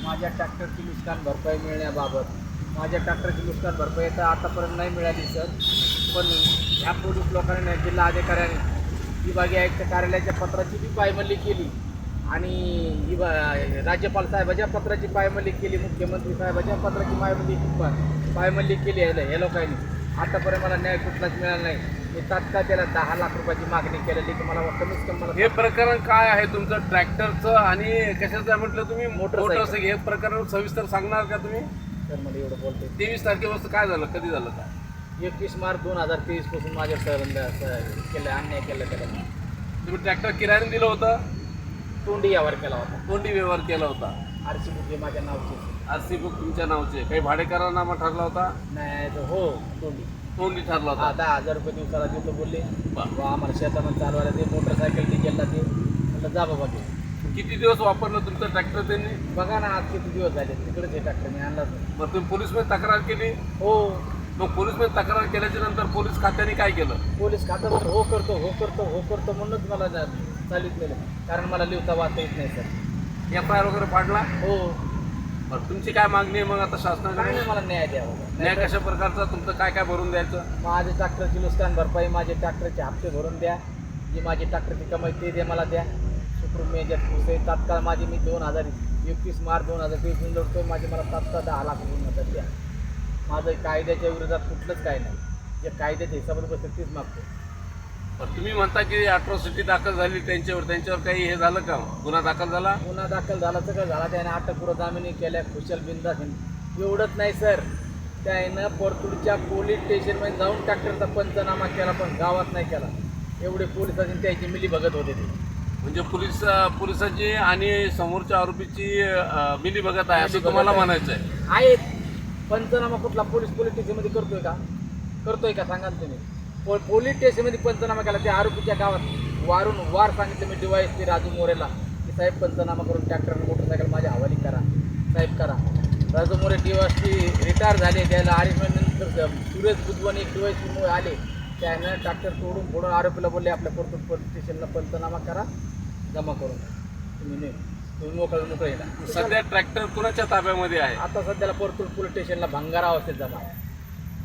माझ्या ट्रॅक्टरची नुकसान भरपाई मिळण्याबाबत माझ्या ट्रॅक्टरची नुकसान भरपाई तर आतापर्यंत नाही मिळाली सर. पण ह्या पोलीस लोकांनी जिल्हा अधिकाऱ्यांनी विभागीय आयुक्त कार्यालयाच्या पत्राची बी पायमल्ली केली आणि राज्यपाल साहेबाच्या पत्राची पायमल्ली केली, मुख्यमंत्री साहेबाच्या पत्राची पायमल्ली केली आहे या लोकांनी. आतापर्यंत मला न्याय कुठलाच मिळाला नाही. मी तात्काळ त्याला 10 लाख रुपयाची मागणी केलेली की मला कमीच कमी मला हे प्रकरण काय आहे तुमचं ट्रॅक्टरचं आणि कशाचं आहे म्हटलं तुम्ही? मोटरसायकल. हे प्रकरण सविस्तर सांगणार का तुम्ही? तर मला एवढं बोलते. 23 तारखेपासून काय झालं, कधी झालं काय? 21 मार्च 2023 पासून माझ्या केलं अन्याय केला त्याला. तुम्ही ट्रॅक्टर किरायाने दिलं होतं? तोंडी यावर केला होता. तोंडी व्यवहार केला होता. आरसी बुक हे माझ्या नावचे. आरसी बुक तुमच्या नावचे. काही भाडेकरारनामा ठरला होता? नाही तर हो तोंडी ठरला होता. 10,000 रुपये दिवसाला देतो बोलले. आम्हाला शेतामध्ये चालवायला ते मोटरसायकल डिझेलला ते म्हटलं जा बाबा ते. किती दिवस वापरलं तुमचं ट्रॅक्टर त्यांनी? बघा ना आज किती दिवस झाले तिकडेच हे ट्रॅक्टर मी आणला. मग तुम्ही पोलीसमध्ये तक्रार केली? हो. मग पोलीसमध्ये तक्रार केल्याच्या नंतर पोलीस खात्याने काय केलं? पोलीस खात्यात हो करतो म्हणूनच मला चालूच केलं, कारण मला लिहिता वाचता येत नाही सर. FIR वगैरे पाडला? हो. बरं तुमची काय मागणी आहे मग आता शासनाकडे? काय मला न्याय द्यावा. न्याय कशा प्रकारचा? तुमचं काय काय भरून द्यायचं? माझे ट्रॅक्टरची नुकसान भरपाई, माझे ट्रॅक्टरचे हप्ते भरून द्या, जी माझी ट्रॅक्टरची कमाई ते दे मला द्या. सुप्रीम मेजर पुसे तात्काळ माझी मी 21 मार्च 2023 लढतोय. माझे मला तात्काळ 10 लाख रुपये मदत द्या. माझं कायद्याच्या विरोधात कुठलंच काय नाही. जे कायद्याच्या हिसाबात बसेल तेच मागतो. पण तुम्ही म्हणता की अट्रॉसिटी दाखल झाली त्यांच्यावर काही हे झालं का? गुन्हा दाखल झाला? गुन्हा दाखल झाला तर काय झाला, त्याने अटकपूर्व जामिनी केल्या, खुशाल बिंदास. एवढंच नाही सर, त्यानं परतूरच्या पोलीस स्टेशनमध्ये जाऊन ट्रॅक्टरचा पंचनामा केला पण गावात नाही केला. एवढे पोलिसांनी त्याची मिली बघत होते ते. म्हणजे पोलिसांची आणि समोरच्या आरोपीची मिली बघत आहे असं तुम्हाला म्हणायचं आहे? आहेत. पंचनामा कुठला पोलीस स्टेशनमध्ये करतोय का सांगा तुम्ही? पोलीस स्टेशनमध्ये पंचनामा केला. त्या आरोपीच्या गावात वार सांगितलं मी DYSP राजू मोरेला की साहेब पंचनामा करून ट्रॅक्टर मोटरसायकल माझ्या हवाली करा, साहेब करा. राजू मोरे DYSP रिटायर झाले. त्याला 2.5 महिन्यानंतर सुरेश बुधवानी DYSP आले. त्यानं ट्रॅक्टर फोडून आरोपीला बोलले आपल्या परतूर पोलीस स्टेशनला पंचनामा करा, जमा करून तुम्ही मोकळं येणार. सध्या ट्रॅक्टर कुणाच्या ताब्यामध्ये आहे? आता सध्याला परतूर पोलीस स्टेशनला भंगारा अवस्थेत जमा आहे.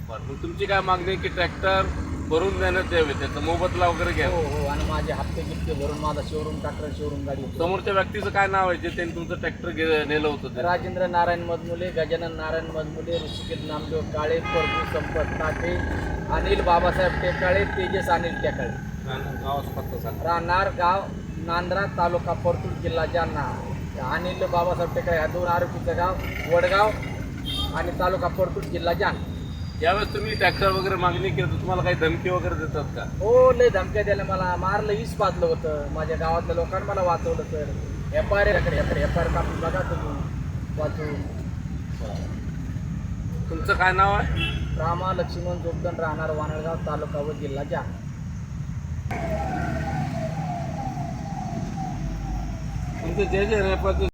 बरं मग तुमची काय मागणी आहे की ट्रॅक्टर भरून देण्यात यावे, त्याचा मोबदला वगैरे घ्या? हो. आणि माझे हप्ते गिफ्ते भरून माझा शोरूम गाडी होती. समोरच्या व्यक्तीचं काय नाव आहे जे त्यांनी तुमचं ट्रॅक्टर नेलं होतं ते? राजेंद्र नारायण मधमुले, गजानन नारायण मधमुले, ऋषिकेश नामदेव काळे, प्रभू संपत टाके, अनिल बाबासाहेब टेकाळे, तेजस अनिल टेकाळे. गावाचं पत्ता सांगा. राहणार गाव नांद्रा, तालुका परतूर, जिल्हा जालना. अनिल बाबासाहेब टेकाळे या 2 आरोपीचं गाव वडगाव आणि तालुका परतूर, जिल्हा जालना. यावेळेस तुम्ही ट्रॅक्टर वगैरे मागणी केली तर तुम्हाला काही धमकी वगैरे देतात का? हो, लय धमक्या द्यायला. मला मारलं, ईस पाजलं होतं. माझ्या गावातल्या लोकांनी मला वाचवलं सर. FIR कापून बघा तुम्ही वाचून. तुमचं काय नाव आहे? रामा लक्ष्मण जोगदंड, राहणार वानळगाव, तालुका व जिल्हा जालना. तुमचं जे